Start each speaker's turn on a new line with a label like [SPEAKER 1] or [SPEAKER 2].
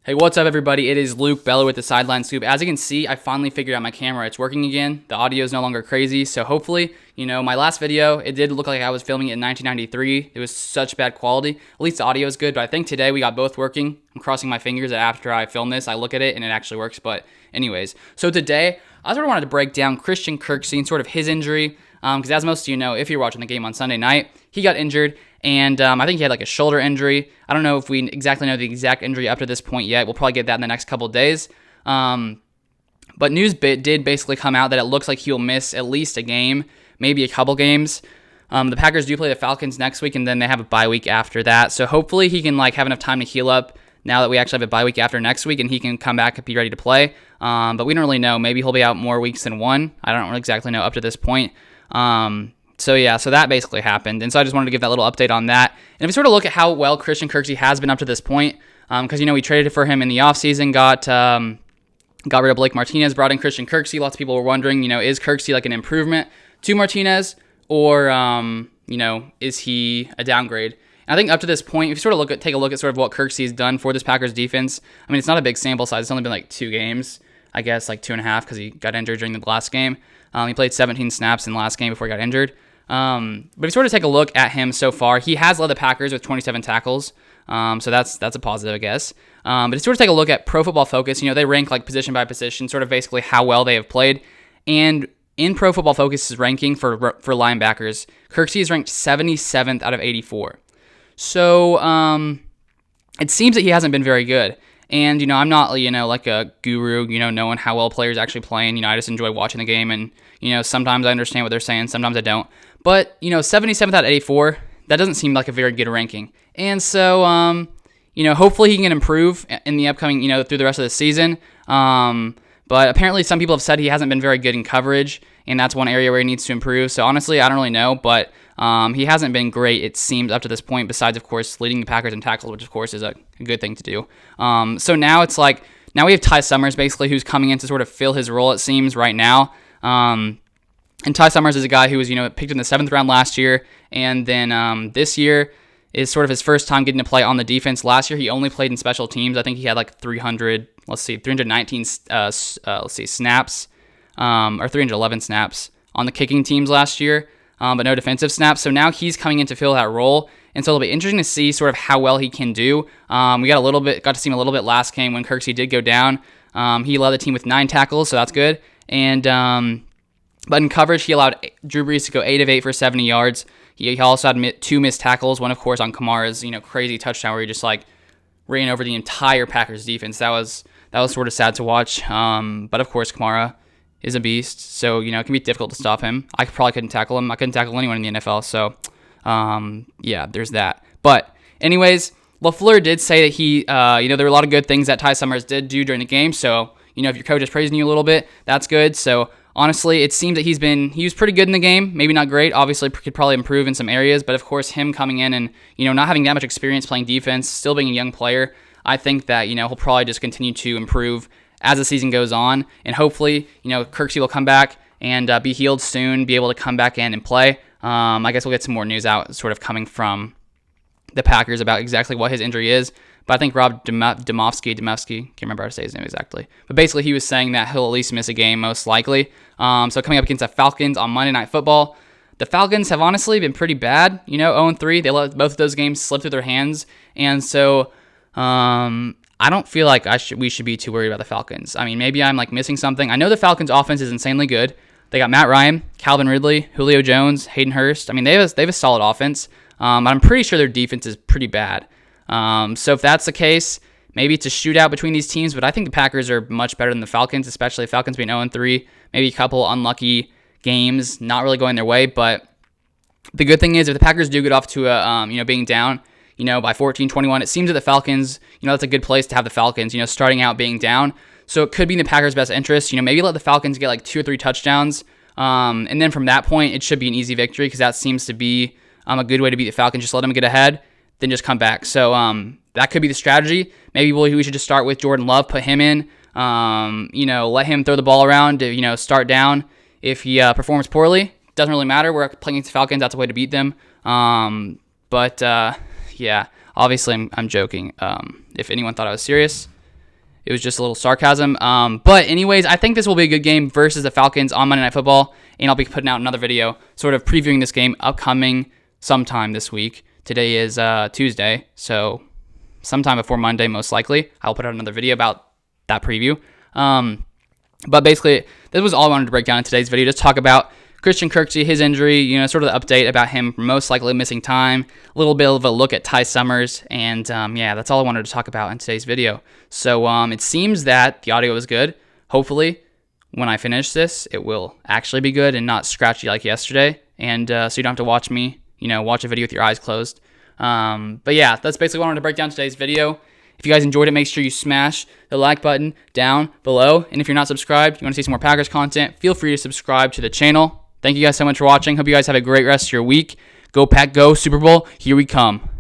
[SPEAKER 1] Hey, what's up, everybody? It is Luke Bella with the Sideline Scoop. As you can see, I finally figured out my camera. It's working again. The audio is no longer crazy. So hopefully, my last video, it did look like I was filming it in 1993. It was such bad quality. At least the audio is good, but I think today we got both working. I'm crossing my fingers that after I film this, I look at it and it actually works. But anyways, so today, I sort of wanted to break down Christian Kirksey and sort of his injury. Because as most of you know, if you're watching the game on Sunday night, he got injured. And I think he had like a shoulder injury. I don't know if we exactly know the exact injury up to this point yet. We'll probably get that in the next couple of days. But news did basically come out that it looks like he'll miss at least a game, maybe a couple games. The Packers do play the Falcons next week, and then they have a bye week after that. So hopefully he can have enough time to heal up now that we actually have a bye week after next week, and he can come back and be ready to play. But we don't really know. Maybe he'll be out more weeks than one. I don't exactly know up to this point. So that basically happened. And so I just wanted to give that little update on that. And if we sort of look at how well Christian Kirksey has been up to this point, because, we traded for him in the offseason, got rid of Blake Martinez, brought in Christian Kirksey. Lots of people were wondering, is Kirksey like an improvement to Martinez, or, is he a downgrade? And I think up to this point, if you sort of take a look at sort of what Kirksey has done for this Packers defense, I mean, it's not a big sample size. It's only been like 2 games, I guess, like 2.5, because he got injured during the last game. He played 17 snaps in the last game before he got injured. But if you sort of take a look at him so far, he has led the Packers with 27 tackles. So that's a positive, I guess. But to sort of take a look at Pro Football Focus, they rank like position by position, sort of basically how well they have played. And in Pro Football Focus's ranking for linebackers, Kirksey is ranked 77th out of 84. So it seems that he hasn't been very good. And, I'm not, like a guru, knowing how well players actually playing. I just enjoy watching the game, and, sometimes I understand what they're saying, sometimes I don't. But, 77th out of 84, that doesn't seem like a very good ranking. And so, hopefully he can improve in the upcoming, through the rest of the season. But apparently some people have said he hasn't been very good in coverage, and that's one area where he needs to improve. So honestly, I don't really know, but he hasn't been great, it seems, up to this point, besides, of course, leading the Packers in tackles, which, of course, is a good thing to do. So now it's like, now we have Ty Summers, basically, who's coming in to sort of fill his role, it seems, right now. And Ty Summers is a guy who was, picked in the 7th round last year, and then this year is sort of his first time getting to play on the defense. Last year, he only played in special teams. I think he had like 319 snaps, or 311 snaps on the kicking teams last year, but no defensive snaps. So now he's coming in to fill that role, and so it'll be interesting to see sort of how well he can do. We got to see him a little bit last game when Kirksey did go down. He led the team with 9 tackles, so that's good. And but in coverage, he allowed Drew Brees to go 8 of 8 for 70 yards. He also had 2 missed tackles. One, of course, on Kamara's crazy touchdown where he just ran over the entire Packers defense. That was sort of sad to watch. But of course, Kamara is a beast, so it can be difficult to stop him. I probably couldn't tackle him. I couldn't tackle anyone in the NFL. So there's that. But anyways, LaFleur did say that he there were a lot of good things that Ty Summers did do during the game. So if your coach is praising you a little bit, that's good. So honestly, it seems that he was pretty good in the game. Maybe not great. Obviously, could probably improve in some areas. But of course, him coming in and not having that much experience playing defense, still being a young player, I think that he'll probably just continue to improve as the season goes on. And hopefully, Kirksey will come back and be healed soon, be able to come back in and play. I guess we'll get some more news out, sort of coming from the Packers about exactly what his injury is. But I think Rob Demovsky, can't remember how to say his name exactly. But basically, he was saying that he'll at least miss a game, most likely. So coming up against the Falcons on Monday Night Football, the Falcons have honestly been pretty bad. 0-3. They let both of those games slip through their hands. And so I don't feel like we should be too worried about the Falcons. I mean, maybe I'm missing something. I know the Falcons' offense is insanely good. They got Matt Ryan, Calvin Ridley, Julio Jones, Hayden Hurst. I mean, they have a solid offense. I'm pretty sure their defense is pretty bad. So if that's the case, maybe it's a shootout between these teams, but I think the Packers are much better than the Falcons, especially the Falcons being 0-3, maybe a couple unlucky games not really going their way. But the good thing is if the Packers do get off to being down, by 14-21, it seems that the Falcons, that's a good place to have the Falcons, starting out being down. So it could be in the Packers' best interest, maybe let the Falcons get 2 or 3 touchdowns. And then from that point, it should be an easy victory because that seems to be a good way to beat the Falcons. Just let them get ahead, then just come back. So that could be the strategy. Maybe we should just start with Jordan Love, put him in, let him throw the ball around, start down. If he performs poorly, doesn't really matter. We're playing against the Falcons. That's a way to beat them. yeah, obviously I'm joking. If anyone thought I was serious, it was just a little sarcasm. But anyways, I think this will be a good game versus the Falcons on Monday Night Football, and I'll be putting out another video sort of previewing this game upcoming sometime this week. Today is Tuesday, so sometime before Monday, most likely, I'll put out another video about that preview. But basically, this was all I wanted to break down in today's video. Just talk about Christian Kirksey, his injury, sort of the update about him most likely missing time, a little bit of a look at Ty Summers, and yeah, that's all I wanted to talk about in today's video. So it seems that the audio is good. Hopefully, when I finish this, it will actually be good and not scratchy like yesterday, and so you don't have to watch me, watch a video with your eyes closed. But yeah, that's basically what I wanted to break down today's video. If you guys enjoyed it, make sure you smash the like button down below. And if you're not subscribed, you want to see some more Packers content, feel free to subscribe to the channel. Thank you guys so much for watching. Hope you guys have a great rest of your week. Go Pack, go Super Bowl. Here we come.